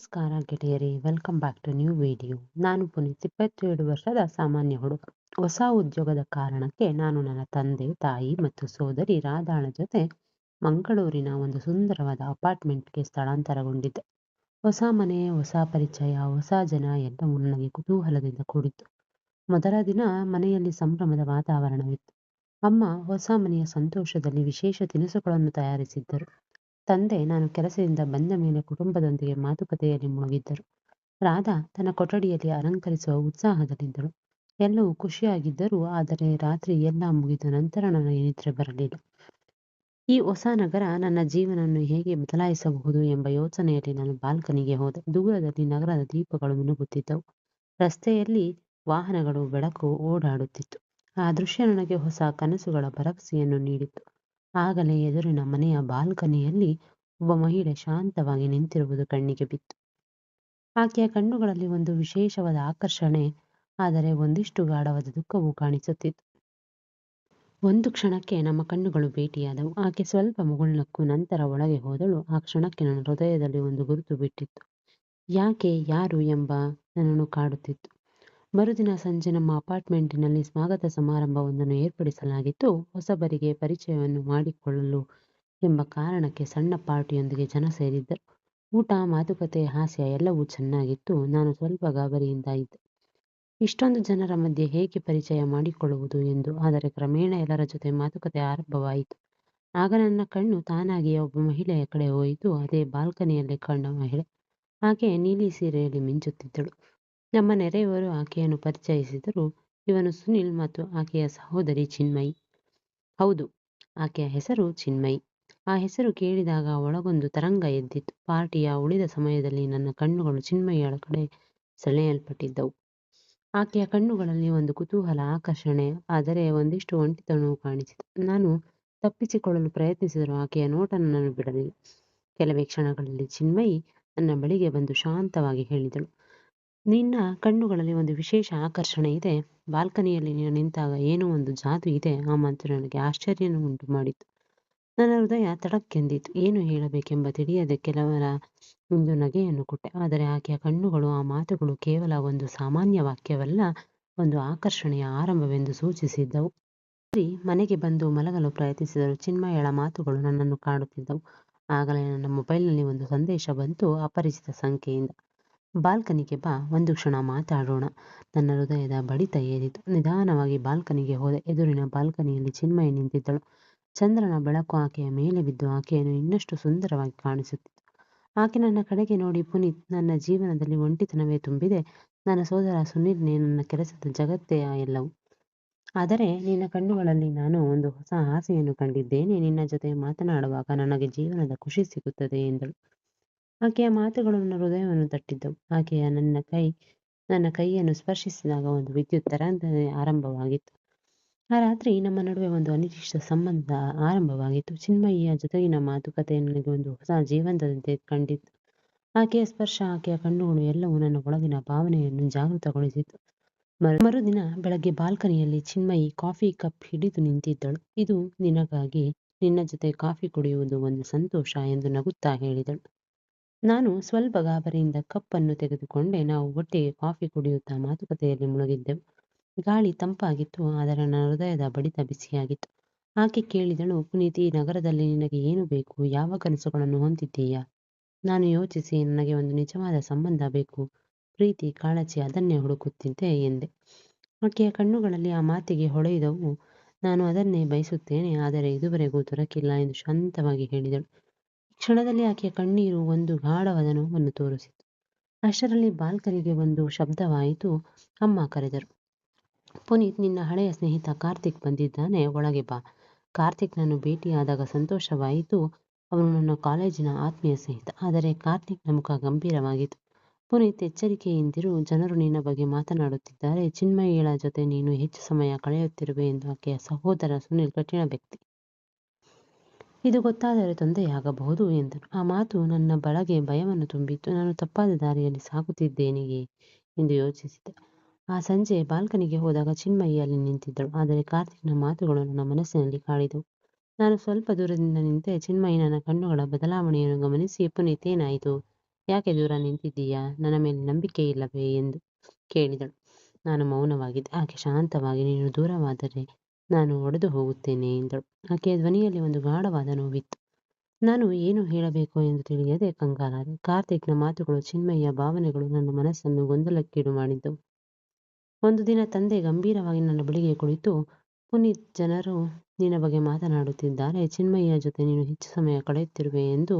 ನಮಸ್ಕಾರ ಗೆಳೆಯರೇ, welcome back to new video. ನಾನು ಪುನೀತ್, 27 ವರ್ಷದ ಸಾಮಾನ್ಯ ಹುಡುಗ. ಹೊಸ ಉದ್ಯೋಗದ ಕಾರಣಕ್ಕೆ ನಾನು ನನ್ನ ತಂದೆ, ತಾಯಿ ಮತ್ತು ಸೋದರಿ ರಾಧಾಳ ಜೊತೆ ಮಂಗಳೂರಿನ ಒಂದು ಸುಂದರವಾದ ಅಪಾರ್ಟ್ಮೆಂಟ್ಗೆ ಸ್ಥಳಾಂತರಗೊಂಡಿದ್ದೆ. ಹೊಸ ಮನೆ, ಹೊಸ ಪರಿಚಯ, ಹೊಸ ಜನ ಎಲ್ಲವೂ ನನಗೆ ಕುತೂಹಲದಿಂದ ಕೂಡಿತ್ತು. ಮೊದಲ ದಿನ ಮನೆಯಲ್ಲಿ ಸಂಭ್ರಮದ ವಾತಾವರಣವಿತ್ತು. ಅಮ್ಮ ಹೊಸ ಮನೆಯ ಸಂತೋಷದಲ್ಲಿ ವಿಶೇಷ ತಿನಿಸುಗಳನ್ನು ತಯಾರಿಸಿದ್ದರು. ತಂದೆ ನಾನು ಕೆಲಸದಿಂದ ಬಂದ ಮೇಲೆ ಕುಟುಂಬದೊಂದಿಗೆ ಮಾತುಕತೆಯಲ್ಲಿ ಮುಳುಗಿದ್ದರು. ರಾಧಾ ತನ್ನ ಕೊಠಡಿಯಲ್ಲಿ ಅಲಂಕರಿಸುವ ಉತ್ಸಾಹದಲ್ಲಿದ್ದಳು. ಎಲ್ಲವೂ ಖುಷಿಯಾಗಿದ್ದರು. ಆದರೆ ರಾತ್ರಿ ಎಲ್ಲ ಮುಗಿದ ನಂತರ ನನಗೆ ನಿದ್ರೆ ಬರಲಿಲ್ಲ. ಈ ಹೊಸ ನಗರ ನನ್ನ ಜೀವನವನ್ನು ಹೇಗೆ ಬದಲಾಯಿಸಬಹುದು ಎಂಬ ಯೋಚನೆಯಲ್ಲಿ ನಾನು ಬಾಲ್ಕನಿಗೆ ಹೋದೆ. ದೂರದಲ್ಲಿ ನಗರದ ದೀಪಗಳು ಮಿನುಗುತ್ತಿದ್ದವು. ರಸ್ತೆಯಲ್ಲಿ ವಾಹನಗಳು ಬೆಳಕು ಓಡಾಡುತ್ತಿತ್ತು. ಆ ದೃಶ್ಯ ನನಗೆ ಹೊಸ ಕನಸುಗಳ ಭರವಸೆಯನ್ನು ನೀಡಿತ್ತು. ಆಗಲೇ ಎದುರಿನ ಮನೆಯ ಬಾಲ್ಕನಿಯಲ್ಲಿ ಒಬ್ಬ ಮಹಿಳೆ ಶಾಂತವಾಗಿ ನಿಂತಿರುವುದು ಕಣ್ಣಿಗೆ ಬಿತ್ತು. ಆಕೆಯ ಕಣ್ಣುಗಳಲ್ಲಿ ಒಂದು ವಿಶೇಷವಾದ ಆಕರ್ಷಣೆ, ಆದರೆ ಒಂದಿಷ್ಟು ಗಾಢವಾದ ದುಃಖವೂ ಕಾಣಿಸುತ್ತಿತ್ತು. ಒಂದು ಕ್ಷಣಕ್ಕೆ ನಮ್ಮ ಕಣ್ಣುಗಳು ಭೇಟಿಯಾದವು. ಆಕೆ ಸ್ವಲ್ಪ ಮುಗುಳ್ನಕ್ಕು, ನಂತರ ಒಳಗೆ ಹೋದಳು. ಆ ಕ್ಷಣಕ್ಕೆ ನನ್ನ ಹೃದಯದಲ್ಲಿ ಒಂದು ಗುರುತು ಬಿಟ್ಟಿತ್ತು. ಯಾಕೆ, ಯಾರು ಎಂಬ ನನ್ನನ್ನು ಕಾಡುತ್ತಿತ್ತು. ಮರುದಿನ ಸಂಜೆ ನಮ್ಮ ಅಪಾರ್ಟ್ಮೆಂಟಿನಲ್ಲಿ ಸ್ವಾಗತ ಸಮಾರಂಭವೊಂದನ್ನು ಏರ್ಪಡಿಸಲಾಗಿತ್ತು. ಹೊಸಬರಿಗೆ ಪರಿಚಯವನ್ನು ಮಾಡಿಕೊಳ್ಳಲು ಎಂಬ ಕಾರಣಕ್ಕೆ ಸಣ್ಣ ಪಾರ್ಟಿಯೊಂದಿಗೆ ಜನ ಸೇರಿದ್ದರು. ಊಟ, ಮಾತುಕತೆ, ಹಾಸ್ಯ ಎಲ್ಲವೂ ಚೆನ್ನಾಗಿತ್ತು. ನಾನು ಸ್ವಲ್ಪ ಗಾಬರಿಯಿಂದ ಇದ್ದೆ. ಇಷ್ಟೊಂದು ಜನರ ಮಧ್ಯೆ ಹೇಗೆ ಪರಿಚಯ ಮಾಡಿಕೊಳ್ಳುವುದು ಎಂದು. ಆದರೆ ಕ್ರಮೇಣ ಎಲ್ಲರ ಜೊತೆ ಮಾತುಕತೆ ಆರಂಭವಾಯಿತು. ಆಗ ನನ್ನ ಕಣ್ಣು ತಾನಾಗಿಯೇ ಒಬ್ಬ ಮಹಿಳೆಯ ಕಡೆ ಹೋಯಿತು. ಅದೇ ಬಾಲ್ಕನಿಯಲ್ಲಿ ಕಂಡ ಮಹಿಳೆ. ಆಕೆ ನೀಲಿ ಸೀರೆಯಲ್ಲಿ ಮಿಂಚುತ್ತಿದ್ದಳು. ನಮ್ಮ ನೆರೆಯವರು ಆಕೆಯನ್ನು ಪರಿಚಯಿಸಿದರು. ಇವನು ಸುನಿಲ್ ಮತ್ತು ಆಕೆಯ ಸಹೋದರಿ ಚಿನ್ಮಯಿ. ಹೌದು, ಆಕೆಯ ಹೆಸರು ಚಿನ್ಮಯಿ. ಆ ಹೆಸರು ಕೇಳಿದಾಗ ಒಳಗೊಂದು ತರಂಗ ಎದ್ದಿತು. ಪಾರ್ಟಿಯ ಉಳಿದ ಸಮಯದಲ್ಲಿ ನನ್ನ ಕಣ್ಣುಗಳು ಚಿನ್ಮಯಿಯಳ ಕಡೆ ಸೆಳೆಯಲ್ಪಟ್ಟಿದ್ದವು. ಆಕೆಯ ಕಣ್ಣುಗಳಲ್ಲಿ ಒಂದು ಕುತೂಹಲ, ಆಕರ್ಷಣೆ, ಆದರೆ ಒಂದಿಷ್ಟು ಒಂಟಿತನವೂ ಕಾಣಿಸಿತು. ನಾನು ತಪ್ಪಿಸಿಕೊಳ್ಳಲು ಪ್ರಯತ್ನಿಸಿದರೂ ಆಕೆಯ ನೋಟ ನನ್ನನ್ನು ಬಿಡಲಿಲ್ಲ. ಕೆಲವೇ ಕ್ಷಣಗಳಲ್ಲಿ ಚಿನ್ಮಯಿ ನನ್ನ ಬಳಿಗೆ ಬಂದು ಶಾಂತವಾಗಿ ಹೇಳಿದಳು, ನಿನ್ನ ಕಣ್ಣುಗಳಲ್ಲಿ ಒಂದು ವಿಶೇಷ ಆಕರ್ಷಣೆ ಇದೆ. ಬಾಲ್ಕನಿಯಲ್ಲಿ ನೀನು ನಿಂತಾಗ ಏನೋ ಒಂದು ಜಾದು ಇದೆ. ಆ ಮಾತು ನನಗೆ ಆಶ್ಚರ್ಯವನ್ನು ಉಂಟು ಮಾಡಿತು. ನನ್ನ ಹೃದಯ ತಡಕ್ಕೆಂದಿತು. ಏನು ಹೇಳಬೇಕೆಂಬ ತಿಳಿಯದೆ ಕೆಲವರ ಒಂದು ನಗೆಯನ್ನು ಕೊಟ್ಟೆ. ಆದರೆ ಆಕೆಯ ಕಣ್ಣುಗಳು, ಆ ಮಾತುಗಳು ಕೇವಲ ಒಂದು ಸಾಮಾನ್ಯ ವಾಕ್ಯವಲ್ಲ, ಒಂದು ಆಕರ್ಷಣೆಯ ಆರಂಭವೆಂದು ಸೂಚಿಸಿದ್ದವು. ಮನೆಗೆ ಬಂದು ಮಲಗಲು ಪ್ರಯತ್ನಿಸಿದರು. ಚಿನ್ಮಯಳ ಮಾತುಗಳು ನನ್ನನ್ನು ಕಾಡುತ್ತಿದ್ದವು. ಆಗಲೇ ನನ್ನ ಮೊಬೈಲ್ನಲ್ಲಿ ಒಂದು ಸಂದೇಶ ಬಂತು, ಅಪರಿಚಿತ ಸಂಖ್ಯೆಯಿಂದ. ಬಾಲ್ಕನಿಗೆ ಬಾ, ಒಂದು ಕ್ಷಣ ಮಾತಾಡೋಣ. ನನ್ನ ಹೃದಯದ ಬಡಿತ ಏರಿತು. ನಿಧಾನವಾಗಿ ಬಾಲ್ಕನಿಗೆ ಹೋದೆ. ಎದುರಿನ ಬಾಲ್ಕನಿಯಲ್ಲಿ ಚಿನ್ಮಯಿ ನಿಂತಿದ್ದಳು. ಚಂದ್ರನ ಬೆಳಕು ಆಕೆಯ ಮೇಲೆ ಬಿದ್ದು ಆಕೆಯನ್ನು ಇನ್ನಷ್ಟು ಸುಂದರವಾಗಿ ಕಾಣಿಸುತ್ತಿತ್ತು. ಆಕೆ ನನ್ನ ಕಡೆಗೆ ನೋಡಿ, ಪುನೀತ್, ನನ್ನ ಜೀವನದಲ್ಲಿ ಒಂಟಿತನವೇ ತುಂಬಿದೆ. ನನ್ನ ಸೋದರ ಸುನಿಲ್ನೇ ನನ್ನ ಕೆಲಸದ ಜಗತ್ತೇ ಎಲ್ಲವೂ. ಆದರೆ ನಿನ್ನ ಕಣ್ಣುಗಳಲ್ಲಿ ನಾನು ಒಂದು ಹೊಸ ಆಸೆಯನ್ನು ಕಂಡಿದ್ದೇನೆ. ನಿನ್ನ ಜೊತೆ ಮಾತನಾಡುವಾಗ ನನಗೆ ಜೀವನದ ಖುಷಿ ಸಿಗುತ್ತದೆ ಎಂದಳು. ಆಕೆಯ ಮಾತುಗಳು ನನ್ನ ಹೃದಯವನ್ನು ತಟ್ಟಿದ್ದವು. ಆಕೆಯ ನನ್ನ ಕೈಯನ್ನು ಸ್ಪರ್ಶಿಸಿದಾಗ ಒಂದು ವಿದ್ಯುತ್ ತರಂಗ ಆರಂಭವಾಗಿತ್ತು. ಆ ರಾತ್ರಿ ನಮ್ಮ ನಡುವೆ ಒಂದು ಅನಿರೀಕ್ಷಿತ ಸಂಬಂಧ ಆರಂಭವಾಗಿತ್ತು. ಚಿನ್ಮಯಿಯ ಜೊತೆಗಿನ ಮಾತುಕತೆ ನನಗೆ ಒಂದು ಹೊಸ ಜೀವಂತದಂತೆ ಕಂಡಿತ್ತು. ಆಕೆಯ ಸ್ಪರ್ಶ, ಆಕೆಯ ಕಣ್ಣುಗಳು ಎಲ್ಲವೂ ನನ್ನ ಒಳಗಿನ ಭಾವನೆಯನ್ನು ಜಾಗೃತಗೊಳಿಸಿತು. ಮರುದಿನ ಬೆಳಗ್ಗೆ ಬಾಲ್ಕನಿಯಲ್ಲಿ ಚಿನ್ಮಯಿ ಕಾಫಿ ಕಪ್ ಹಿಡಿದು ನಿಂತಿದ್ದಳು. ಇದು ನಿನಗಾಗಿ, ನಿನ್ನ ಜೊತೆ ಕಾಫಿ ಕುಡಿಯುವುದು ಒಂದು ಸಂತೋಷ ಎಂದು ನಗುತ್ತಾ ಹೇಳಿದಳು. ನಾನು ಸ್ವಲ್ಪ ಗಾಬರಿಯಿಂದ ಕಪ್ಪನ್ನು ತೆಗೆದುಕೊಂಡೆ. ನಾವು ಒಟ್ಟಿಗೆ ಕಾಫಿ ಕುಡಿಯುತ್ತಾ ಮಾತುಕತೆಯಲ್ಲಿ ಮುಳುಗಿದ್ದೆವು. ಗಾಳಿ ತಂಪಾಗಿತ್ತು, ಆದರೆ ನನ್ನ ಹೃದಯದ ಬಡಿತ ಬಿಸಿಯಾಗಿತ್ತು. ಆಕೆ ಕೇಳಿದಳು, ಪುನೀತ್, ಈ ನಗರದಲ್ಲಿ ನಿನಗೆ ಏನು ಬೇಕು? ಯಾವ ಕನಸುಗಳನ್ನು ಹೊಂದಿದ್ದೀಯಾ? ನಾನು ಯೋಚಿಸಿ, ನನಗೆ ಒಂದು ನಿಜವಾದ ಸಂಬಂಧ ಬೇಕು, ಪ್ರೀತಿ, ಕಾಳಜಿ, ಅದನ್ನೇ ಹುಡುಕುತ್ತಿದ್ದೆ ಎಂದೆ. ಆಕೆಯ ಕಣ್ಣುಗಳಲ್ಲಿ ಆ ಮಾತಿಗೆ ಹೊಳೆಯಿದವು. ನಾನು ಅದನ್ನೇ ಬಯಸುತ್ತೇನೆ, ಆದರೆ ಇದುವರೆಗೂ ದೊರಕಿಲ್ಲ ಎಂದು ಶಾಂತವಾಗಿ ಹೇಳಿದಳು. ಕ್ಷಣದಲ್ಲಿ ಆಕೆಯ ಕಣ್ಣೀರು ಒಂದು ಗಾಢವಾದ ನೋವನ್ನು ತೋರಿಸಿತು. ಅಷ್ಟರಲ್ಲಿ ಬಾಲ್ಕನಿಗೆ ಒಂದು ಶಬ್ದವಾಯಿತು. ಅಮ್ಮ ಕರೆದರು. ಪುನೀತ್, ನಿನ್ನ ಹಳೆಯ ಸ್ನೇಹಿತ ಕಾರ್ತಿಕ್ ಬಂದಿದ್ದಾನೆ, ಒಳಗೆ ಬಾ. ಕಾರ್ತಿಕ್ನನ್ನು ಭೇಟಿಯಾದಾಗ ಸಂತೋಷವಾಯಿತು. ಅವನು ನನ್ನ ಕಾಲೇಜಿನ ಆತ್ಮೀಯ ಸ್ನೇಹಿತ. ಆದರೆ ಕಾರ್ತಿಕ್ನ ಮುಖ ಗಂಭೀರವಾಗಿತ್ತು. ಪುನೀತ್, ಎಚ್ಚರಿಕೆಯಿಂದಿರು, ಜನರು ನಿನ್ನ ಬಗ್ಗೆ ಮಾತನಾಡುತ್ತಿದ್ದಾರೆ. ಚಿನ್ಮಯಿಳ ಜೊತೆ ನೀನು ಹೆಚ್ಚು ಸಮಯ ಕಳೆಯುತ್ತಿರುವೆ ಎಂದು ಆಕೆಯ ಸಹೋದರ ಸುನಿಲ್ ಕಠಿಣ ವ್ಯಕ್ತಿ. ಇದು ಗೊತ್ತಾದರೆ ತೊಂದರೆಯಾಗಬಹುದು ಎಂದನು. ಆ ಮಾತು ನನ್ನ ಬಳಗೆ ಭಯವನ್ನು ತುಂಬಿತ್ತು. ನಾನು ತಪ್ಪಾದ ದಾರಿಯಲ್ಲಿ ಸಾಗುತ್ತಿದ್ದೇನೆಯೇ ಎಂದು ಯೋಚಿಸಿದೆ. ಆ ಸಂಜೆ ಬಾಲ್ಕನಿಗೆ ಹೋದಾಗ ಚಿನ್ಮಯಿ ಅಲ್ಲಿ ನಿಂತಿದ್ದಳು. ಆದರೆ ಕಾರ್ತಿಕ್ನ ಮಾತುಗಳು ನನ್ನ ಮನಸ್ಸಿನಲ್ಲಿ ಕಾಡಿದವು. ನಾನು ಸ್ವಲ್ಪ ದೂರದಿಂದ ನಿಂತೆ. ಚಿನ್ಮಯಿ ನನ್ನ ಕಣ್ಣುಗಳ ಬದಲಾವಣೆಯನ್ನು ಗಮನಿಸಿ, ಪುನೀತ್, ಏನಾಯಿತು? ಯಾಕೆ ದೂರ ನಿಂತಿದ್ದೀಯಾ? ನನ್ನ ಮೇಲೆ ನಂಬಿಕೆ ಇಲ್ಲವೇ ಎಂದು ಕೇಳಿದಳು. ನಾನು ಮೌನವಾಗಿದ್ದೆ. ಆಕೆ ಶಾಂತವಾಗಿ, ನೀನು ದೂರವಾದರೆ ನಾನು ಒಡೆದು ಹೋಗುತ್ತೇನೆ ಎಂದಳು. ಆಕೆಯ ಧ್ವನಿಯಲ್ಲಿ ಒಂದು ಗಾಢವಾದ ನೋವಿತ್ತು. ನಾನು ಏನು ಹೇಳಬೇಕು ಎಂದು ತಿಳಿಯದೆ ಕಂಗಾಲಾದೆ. ಕಾರ್ತಿಕ್ನ ಮಾತುಗಳು, ಚಿನ್ಮಯಿಯ ಭಾವನೆಗಳು ನನ್ನ ಮನಸ್ಸನ್ನು ಗೊಂದಲಕ್ಕೀಡು ಮಾಡಿದ್ದವು. ಒಂದು ದಿನ ತಂದೆ ಗಂಭೀರವಾಗಿ ನನ್ನ ಬಳಿಗೆ ಕುಳಿತು, ಪುನೀತ್, ಜನರು ನಿನ್ನ ಬಗ್ಗೆ ಮಾತನಾಡುತ್ತಿದ್ದಾರೆ. ಚಿನ್ಮಯಿಯ ಜೊತೆ ನೀನು ಹೆಚ್ಚು ಸಮಯ ಕಳೆಯುತ್ತಿರುವೆ ಎಂದು.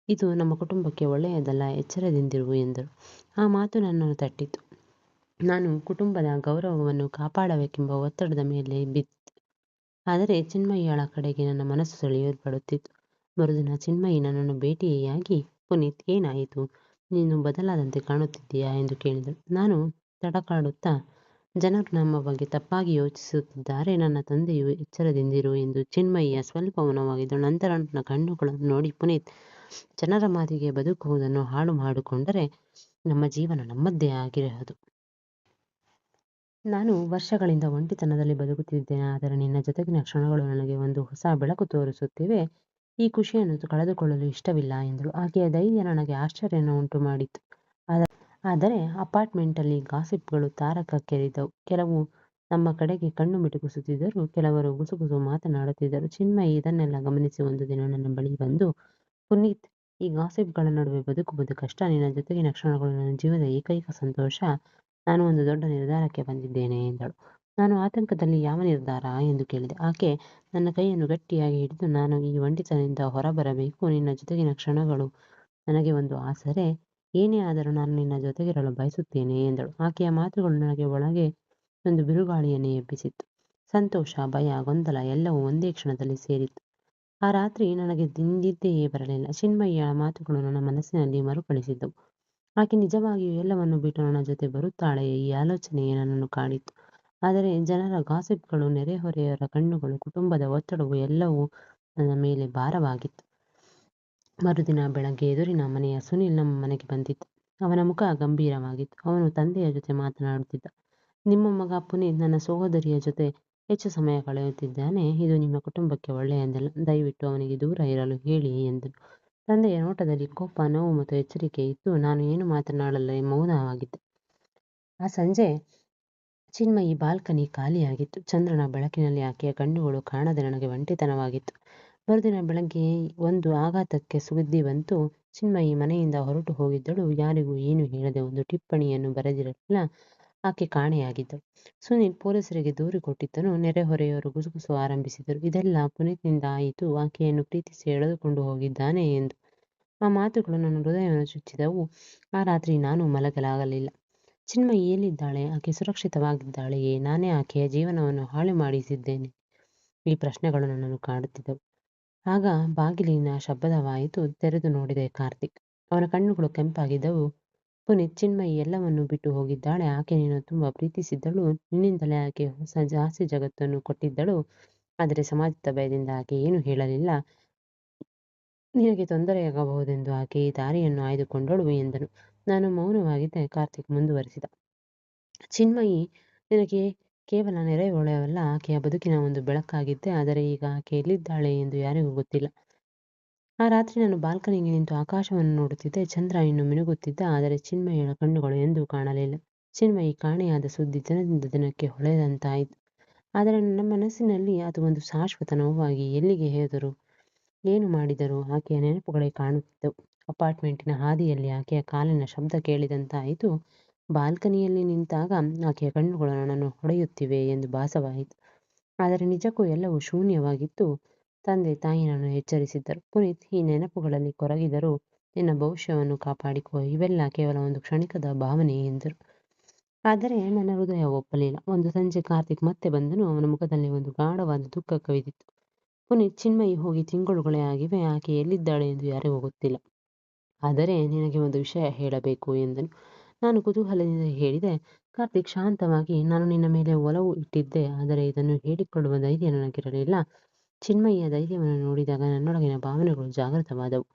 ಇದು ನಮ್ಮ ಕುಟುಂಬಕ್ಕೆ ಒಳ್ಳೆಯದಲ್ಲ, ಎಚ್ಚರದಿಂದಿರು ಎಂದರು. ಆ ಮಾತು ನನ್ನನ್ನು ತಟ್ಟಿತು. ನಾನು ಕುಟುಂಬದ ಗೌರವವನ್ನು ಕಾಪಾಡಬೇಕೆಂಬ ಒತ್ತಡದ ಮೇಲೆ ಬಿದ್ದೆ. ಆದರೆ ಚಿನ್ಮಯಿಯಳ ಕಡೆಗೆ ನನ್ನ ಮನಸ್ಸು ಸೆಳೆಯಲ್ಪಡುತ್ತಿತ್ತು. ಮರುದಿನ ಚಿನ್ಮಯಿ ನನ್ನನ್ನು ಭೇಟಿಯಾಗಿ, ಪುನೀತ್, ಏನಾಯಿತು? ನೀನು ಬದಲಾದಂತೆ ಕಾಣುತ್ತಿದ್ದೀಯಾ ಎಂದು ಕೇಳಿದಳು. ನಾನು ತಡಕಾಡುತ್ತಾ, ಜನರು ನಮ್ಮ ಬಗ್ಗೆ ತಪ್ಪಾಗಿ ಯೋಚಿಸುತ್ತಿದ್ದಾರೆ. ನನ್ನ ತಂದೆಯು ಎಚ್ಚರದಿಂದಿರು ಎಂದು. ಚಿನ್ಮಯಿಯ ಸ್ವಲ್ಪ ಮೌನವಾಗಿದ್ದಳು. ನಂತರ ನನ್ನ ಕಣ್ಣುಗಳನ್ನು ನೋಡಿ, ಪುನೀತ್, ಜನರ ಮಾತಿಗೆ ಬದುಕುವುದನ್ನು ಹಾಳು ಮಾಡಿಕೊಂಡರೆ ನಮ್ಮ ಜೀವನ ನಮ್ಮದ್ದೇ ಆಗಿರದು. ನಾನು ವರ್ಷಗಳಿಂದ ಒಂಟಿತನದಲ್ಲಿ ಬದುಕುತ್ತಿದ್ದೇನೆ. ಆದರೆ ನಿನ್ನ ಜೊತೆಗಿನ ಕ್ಷಣಗಳು ನನಗೆ ಒಂದು ಹೊಸ ಬೆಳಕು ತೋರಿಸುತ್ತಿವೆ. ಈ ಖುಷಿಯನ್ನು ಕಳೆದುಕೊಳ್ಳಲು ಇಷ್ಟವಿಲ್ಲ ಎಂದಳು. ಆಕೆಯ ಧೈರ್ಯ ನನಗೆ ಆಶ್ಚರ್ಯವನ್ನು ಉಂಟು ಮಾಡಿತು. ಆದರೆ ಅಪಾರ್ಟ್ಮೆಂಟಲ್ಲಿ ಗಾಸಿಪ್ಗಳು ತಾರಕಕ್ಕೇರಿದ್ದವು. ಕೆಲವು ನಮ್ಮ ಕಡೆಗೆ ಕಣ್ಣು ಮಿಟುಕಿಸುತ್ತಿದ್ದರು, ಕೆಲವರು ಗುಸುಗುಸು ಮಾತನಾಡುತ್ತಿದ್ದರು. ಚಿನ್ಮಯಿ ಇದನ್ನೆಲ್ಲ ಗಮನಿಸಿ ಒಂದು ದಿನ ನನ್ನ ಬಳಿ ಬಂದು, ಪುನೀತ್, ಈ ಗಾಸಿಪ್ಗಳ ನಡುವೆ ಬದುಕುವುದು ಕಷ್ಟ. ನಿನ್ನ ಜೊತೆಗಿನ ಕ್ಷಣಗಳು ನನ್ನ ಜೀವನದ ಏಕೈಕ ಸಂತೋಷ. ನಾನು ಒಂದು ದೊಡ್ಡ ನಿರ್ಧಾರಕ್ಕೆ ಬಂದಿದ್ದೇನೆ ಎಂದಳು. ನಾನು ಆತಂಕದಲ್ಲಿ, ಯಾವ ನಿರ್ಧಾರ ಎಂದು ಕೇಳಿದೆ. ಆಕೆ ನನ್ನ ಕೈಯನ್ನು ಗಟ್ಟಿಯಾಗಿ ಹಿಡಿದು, ನಾನು ಈ ಒಂಟಿತನದಿಂದ ಹೊರಬರಬೇಕು. ನಿನ್ನ ಜೊತೆಗಿನ ಕ್ಷಣಗಳು ನನಗೆ ಒಂದು ಆಸರೆ. ಏನೇ ಆದರೂ ನಾನು ನಿನ್ನ ಜೊತೆಗಿರಲು ಬಯಸುತ್ತೇನೆ ಎಂದಳು. ಆಕೆಯ ಮಾತುಗಳು ನನಗೆ ಒಳಗೆ ಒಂದು ಬಿರುಗಾಳಿಯನ್ನೇ ಎಬ್ಬಿಸಿತ್ತು. ಸಂತೋಷ, ಭಯ, ಗೊಂದಲ ಎಲ್ಲವೂ ಒಂದೇ ಕ್ಷಣದಲ್ಲಿ ಸೇರಿತ್ತು. ಆ ರಾತ್ರಿ ನನಗೆ ನಿದ್ದೆಯೇ ಬರಲಿಲ್ಲ. ಚಿನ್ಮಯಿಯ ಮಾತುಗಳು ನನ್ನ ಮನಸ್ಸಿನಲ್ಲಿ ಮರುಕಳಿಸಿದ್ದವು. ಆಕೆ ನಿಜವಾಗಿಯೂ ಎಲ್ಲವನ್ನೂ ಬಿಟ್ಟು ನನ್ನ ಜೊತೆ ಬರುತ್ತಾಳೆಯೇ? ಈ ಆಲೋಚನೆಯೇ ನನ್ನನ್ನು ಕಾಡಿತ್ತು. ಆದರೆ ಜನರ ಗಾಸಿಪ್ಗಳು, ನೆರೆಹೊರೆಯವರ ಕಣ್ಣುಗಳು, ಕುಟುಂಬದ ಒತ್ತಡವು ಎಲ್ಲವೂ ನನ್ನ ಮೇಲೆ ಭಾರವಾಗಿತ್ತು. ಮರುದಿನ ಬೆಳಗ್ಗೆ ಎದುರಿನ ಮನೆಯ ಸುನಿಲ್ ನಮ್ಮ ಮನೆಗೆ ಬಂದಿದ್ದ. ಅವನ ಮುಖ ಗಂಭೀರವಾಗಿತ್ತು. ಅವನು ತಂದೆಯ ಜೊತೆ ಮಾತನಾಡುತ್ತಿದ್ದ. ನಿಮ್ಮ ಮಗ ಪುನೀತ್ ನನ್ನ ಸಹೋದರಿಯ ಜೊತೆ ಹೆಚ್ಚು ಸಮಯ ಕಳೆಯುತ್ತಿದ್ದಾನೆ. ಇದು ನಿಮ್ಮ ಕುಟುಂಬಕ್ಕೆ ಒಳ್ಳೆಯದಲ್ಲ. ದಯವಿಟ್ಟು ಅವನಿಗೆ ದೂರ ಇರಲು ಹೇಳಿ ಎಂದನು. ತಂದೆಯ ನೋಟದಲ್ಲಿ ಕೋಪ, ನೋವು ಮತ್ತು ಎಚ್ಚರಿಕೆ ಇತ್ತು. ನಾನು ಏನು ಮಾತನಾಡಲೇ ಮೌನವಾಗಿದ್ದೆ. ಆ ಸಂಜೆ ಚಿನ್ಮಯಿ ಬಾಲ್ಕನಿ ಖಾಲಿಯಾಗಿತ್ತು. ಚಂದ್ರನ ಬೆಳಕಿನಲ್ಲಿ ಆಕೆಯ ಕಣ್ಣುಗಳು ಕಾಣದೆ ನನಗೆ ಒಂಟಿತನವಾಗಿತ್ತು. ಮರುದಿನ ಬೆಳಗ್ಗೆ ಒಂದು ಆಘಾತಕ್ಕೆ ಸುದ್ದಿ ಬಂತು. ಚಿನ್ಮಯಿ ಮನೆಯಿಂದ ಹೊರಟು ಹೋಗಿದ್ದಳು. ಯಾರಿಗೂ ಏನು ಹೇಳದೆ, ಒಂದು ಟಿಪ್ಪಣಿಯನ್ನು ಬರೆದಿರಲಿಲ್ಲ. ಆಕೆ ಕಾಣೆಯಾಗಿದ್ದಳು. ಸುನಿಲ್ ಪೊಲೀಸರಿಗೆ ದೂರು ಕೊಟ್ಟಿದ್ದನು. ನೆರೆಹೊರೆಯವರು ಗುಸುಗುಸು ಆರಂಭಿಸಿದರು. ಇದೆಲ್ಲ ಪುನೀತ್ನಿಂದ ಆಯಿತು. ಆಕೆಯನ್ನು ಪ್ರೀತಿಸಿ ಎಳೆದುಕೊಂಡು ಹೋಗಿದ್ದಾನೆ ಎಂದು. ಆ ಮಾತುಗಳು ನನ್ನ ಹೃದಯವನ್ನು ಚುಚ್ಚಿದವು. ಆ ರಾತ್ರಿ ನಾನು ಮಲಗಲಾಗಲಿಲ್ಲ. ಚಿನ್ಮಯಿ ಎಲ್ಲಿದ್ದಾಳೆ? ಆಕೆ ಸುರಕ್ಷಿತವಾಗಿದ್ದಾಳೆಯೇ? ನಾನೇ ಆಕೆಯ ಜೀವನವನ್ನು ಹಾಳು ಮಾಡಿಸಿದ್ದೇನೆ. ಈ ಪ್ರಶ್ನೆಗಳು ನನ್ನನ್ನು ಕಾಡುತ್ತಿದ್ದವು. ಆಗ ಬಾಗಿಲಿನ ಶಬ್ದವಾಯಿತು. ತೆರೆದು ನೋಡಿದೆ ಕಾರ್ತಿಕ್. ಅವನ ಕಣ್ಣುಗಳು ಕೆಂಪಾಗಿದ್ದವು. ಪುನೀತ್, ಚಿನ್ಮಯಿ ಎಲ್ಲವನ್ನೂ ಬಿಟ್ಟು ಹೋಗಿದ್ದಾಳೆ. ಆಕೆ ನಿನ್ನನ್ನು ತುಂಬಾ ಪ್ರೀತಿಸಿದ್ದಳು. ನಿನ್ನಿಂದಲೇ ಆಕೆ ಹೊಸ ಜಾಸ್ತಿ ಜಗತ್ತನ್ನು ಕೊಟ್ಟಿದ್ದಳು. ಆದರೆ ಸಮಾಜದ ಭಯದಿಂದ ಆಕೆ ಏನೂ ಹೇಳಲಿಲ್ಲ. ನಿನಗೆ ತೊಂದರೆಯಾಗಬಹುದೆಂದು ಆಕೆ ಈ ದಾರಿಯನ್ನು ಆಯ್ದುಕೊಂಡಳು ಎಂದನು. ನಾನು ಮೌನವಾಗಿದ್ದೆ. ಕಾರ್ತಿಕ್ ಮುಂದುವರಿಸಿದ. ಚಿನ್ಮಯಿ ನಿನಗೆ ಕೇವಲ ನೆರೆಹೊರೆಯವಲ್ಲ, ಆಕೆಯ ಬದುಕಿನ ಒಂದು ಬೆಳಕಾಗಿದ್ದೆ. ಆದರೆ ಈಗ ಆಕೆ ಎಲ್ಲಿದ್ದಾಳೆ ಎಂದು ಯಾರಿಗೂ ಗೊತ್ತಿಲ್ಲ. ಆ ರಾತ್ರಿ ನಾನು ಬಾಲ್ಕನಿಗೆ ನಿಂತು ಆಕಾಶವನ್ನು ನೋಡುತ್ತಿದ್ದೆ. ಚಂದ್ರ ಇನ್ನೂ ಮಿನುಗುತ್ತಿದ್ದ. ಆದರೆ ಚಿನ್ಮಯಿಯ ಕಣ್ಣುಗಳು ಎಂದೂ ಕಾಣಲಿಲ್ಲ. ಚಿನ್ಮಯಿ ಕಾಣೆಯಾದ ಸುದ್ದಿ ದಿನದಿಂದ ದಿನಕ್ಕೆ ಹೊಳೆದಂತಾಯಿತು. ಆದರೆ ನನ್ನ ಮನಸ್ಸಿನಲ್ಲಿ ಅದು ಒಂದು ಶಾಶ್ವತ ನೋವಾಗಿ, ಎಲ್ಲಿಗೆ ಹೋದರು, ಏನು ಮಾಡಿದರು, ಆಕೆಯ ನೆನಪುಗಳೇ ಕಾಣುತ್ತಿದ್ದವು. ಅಪಾರ್ಟ್ಮೆಂಟಿನ ಹಾದಿಯಲ್ಲಿ ಆಕೆಯ ಕಾಲಿನ ಶಬ್ದ ಕೇಳಿದಂತಾಯಿತು. ಬಾಲ್ಕನಿಯಲ್ಲಿ ನಿಂತಾಗ ಆಕೆಯ ಕಣ್ಣುಗಳು ನನ್ನನ್ನು ಹೊಡೆಯುತ್ತಿವೆ ಎಂದು ಭಾಸವಾಯಿತು. ಆದರೆ ನಿಜಕ್ಕೂ ಎಲ್ಲವೂ ಶೂನ್ಯವಾಗಿತ್ತು. ತಂದೆ ತಾಯಿ ನನ್ನನ್ನು ಎಚ್ಚರಿಸಿದ್ದರು. ಪುನೀತ್, ಈ ನೆನಪುಗಳಲ್ಲಿ ಕೊರಗಿದರೂ ನಿನ್ನ ಭವಿಷ್ಯವನ್ನು ಕಾಪಾಡಿಕೋ. ಇವೆಲ್ಲ ಕೇವಲ ಒಂದು ಕ್ಷಣಿಕದ ಭಾವನೆ ಎಂದರು. ಆದರೆ ನನ್ನ ಹೃದಯ ಒಪ್ಪಲಿಲ್ಲ. ಒಂದು ಸಂಜೆ ಕಾರ್ತಿಕ್ ಮತ್ತೆ ಬಂದನು. ಅವನ ಮುಖದಲ್ಲಿ ಒಂದು ಗಾಢವಾದ ದುಃಖ ಕವಿದಿತ್ತು. ಪುನೀತ್, ಚಿನ್ಮಯಿ ಹೋಗಿ ತಿಂಗಳುಗಳೇ ಆಗಿವೆ. ಆಕೆ ಎಲ್ಲಿದ್ದಾಳೆ ಎಂದು ಯಾರಿಗೂ ಗೊತ್ತಿಲ್ಲ. ಆದರೆ ನಿನಗೆ ಒಂದು ವಿಷಯ ಹೇಳಬೇಕು ಎಂದನು. ನಾನು ಕುತೂಹಲದಿಂದ ಹೇಳಿದೆ. ಕಾರ್ತಿಕ್ ಶಾಂತವಾಗಿ, ನಾನು ನಿನ್ನ ಮೇಲೆ ಒಲವು ಇಟ್ಟಿದ್ದೆ. ಆದರೆ ಇದನ್ನು ಹೇಳಿಕೊಳ್ಳುವ ಧೈರ್ಯ ನನಗಿರಲಿಲ್ಲ. ಚಿನ್ಮಯಿಯ ಧೈರ್ಯವನ್ನು ನೋಡಿದಾಗ ನನ್ನೊಳಗಿನ ಭಾವನೆಗಳು ಜಾಗೃತವಾದವು.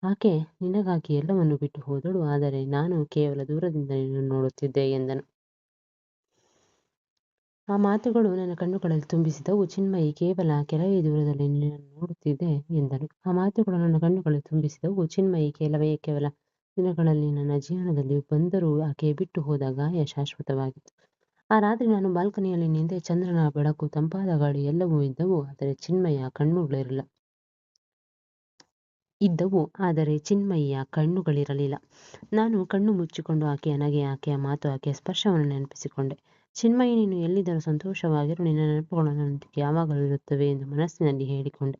ಆಕೆ ನಿನಗಾಗಿ ಎಲ್ಲವನ್ನೂ ಬಿಟ್ಟು ಹೋದಳು. ಆದರೆ ನಾನು ಕೇವಲ ದೂರದಿಂದ ನಿನ್ನನ್ನು ನೋಡುತ್ತಿದ್ದೆ ಎಂದನು. ಆ ಮಾತುಗಳು ನನ್ನ ಕಣ್ಣುಗಳಲ್ಲಿ ತುಂಬಿಸಿದವು. ಚಿನ್ಮಯಿ ಕೇವಲ ಕೆಲವೇ ದೂರದಲ್ಲಿ ನಿನ್ನನ್ನು ನೋಡುತ್ತಿದ್ದೆ ಎಂದನು. ಆ ಮಾತುಗಳು ನನ್ನ ಕಣ್ಣುಗಳಲ್ಲಿ ತುಂಬಿಸಿದವು. ಚಿನ್ಮಯಿ ಕೇವಲ ದಿನಗಳಲ್ಲಿ ನನ್ನ ಜೀವನದಲ್ಲಿ ಬಂದರೂ ಆಕೆ ಬಿಟ್ಟು ಹೋದ ಗಾಯ ಶಾಶ್ವತವಾಗಿತ್ತು. ಆ ರಾತ್ರಿ ನಾನು ಬಾಲ್ಕನಿಯಲ್ಲಿ ನಿಂತೆ ಚಂದ್ರನ ಬೆಳಕು, ತಂಪಾದ ಗಾಳಿ ಎಲ್ಲವೂ ಇದ್ದವು, ಆದರೆ ಚಿನ್ಮಯಿಯ ಕಣ್ಣುಗಳಿರಲಿಲ್ಲ. ನಾನು ಕಣ್ಣು ಮುಚ್ಚಿಕೊಂಡು ಆಕೆಯ ನಗೆ, ಆಕೆಯ ಮಾತು, ಆಕೆಯ ಸ್ಪರ್ಶವನ್ನು ನೆನಪಿಸಿಕೊಂಡೆ. ಚಿನ್ಮಯಿ, ನೀನು ಎಲ್ಲಿದ್ದರೂ ಸಂತೋಷವಾಗಿರು, ನಿನ್ನ ನೆನಪುಗಳು ನನ್ನೊಂದಿಗೆ ಯಾವಾಗಲೂ ಇರುತ್ತವೆ ಎಂದು ಮನಸ್ಸಿನಲ್ಲಿ ಹೇಳಿಕೊಂಡೆ.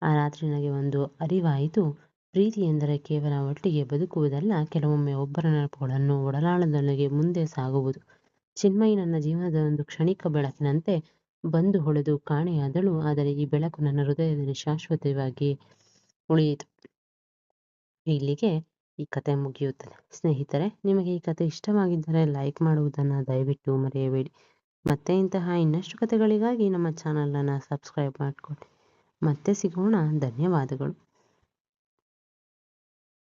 ಆ ರಾತ್ರಿ ನನಗೆ ಒಂದು ಅರಿವಾಯಿತು. ಪ್ರೀತಿ ಎಂದರೆ ಕೇವಲ ಒಟ್ಟಿಗೆ ಬದುಕುವುದಲ್ಲ, ಕೆಲವೊಮ್ಮೆ ಒಬ್ಬರ ನೆನಪುಗಳನ್ನು ಒಡಲಾಳದೊಳಗೆ ಮುಂದೆ ಸಾಗುವುದು. ಚಿನ್ಮಯಿ ನನ್ನ ಜೀವನದ ಒಂದು ಕ್ಷಣಿಕ ಬೆಳಕಿನಂತೆ ಬಂದು ಹೊಳೆದು ಕಾಣೆಯಾದಳು, ಆದರೆ ಈ ಬೆಳಕು ನನ್ನ ಹೃದಯದಲ್ಲಿ ಶಾಶ್ವತವಾಗಿ ಉಳಿಯಿತು. ಇಲ್ಲಿಗೆ ಈ ಕತೆ ಮುಗಿಯುತ್ತದೆ. ಸ್ನೇಹಿತರೆ, ನಿಮಗೆ ಈ ಕತೆ ಇಷ್ಟವಾಗಿದ್ದರೆ ಲೈಕ್ ಮಾಡುವುದನ್ನು ದಯವಿಟ್ಟು ಮರೆಯಬೇಡಿ. ಮತ್ತೆ ಇಂತಹ ಇನ್ನಷ್ಟು ಕತೆಗಳಿಗಾಗಿ ನಮ್ಮ ಚಾನಲನ್ನು ಸಬ್ಸ್ಕ್ರೈಬ್ ಮಾಡಿಕೊಳ್ಳಿ. ಮತ್ತೆ ಸಿಗೋಣ. ಧನ್ಯವಾದಗಳು.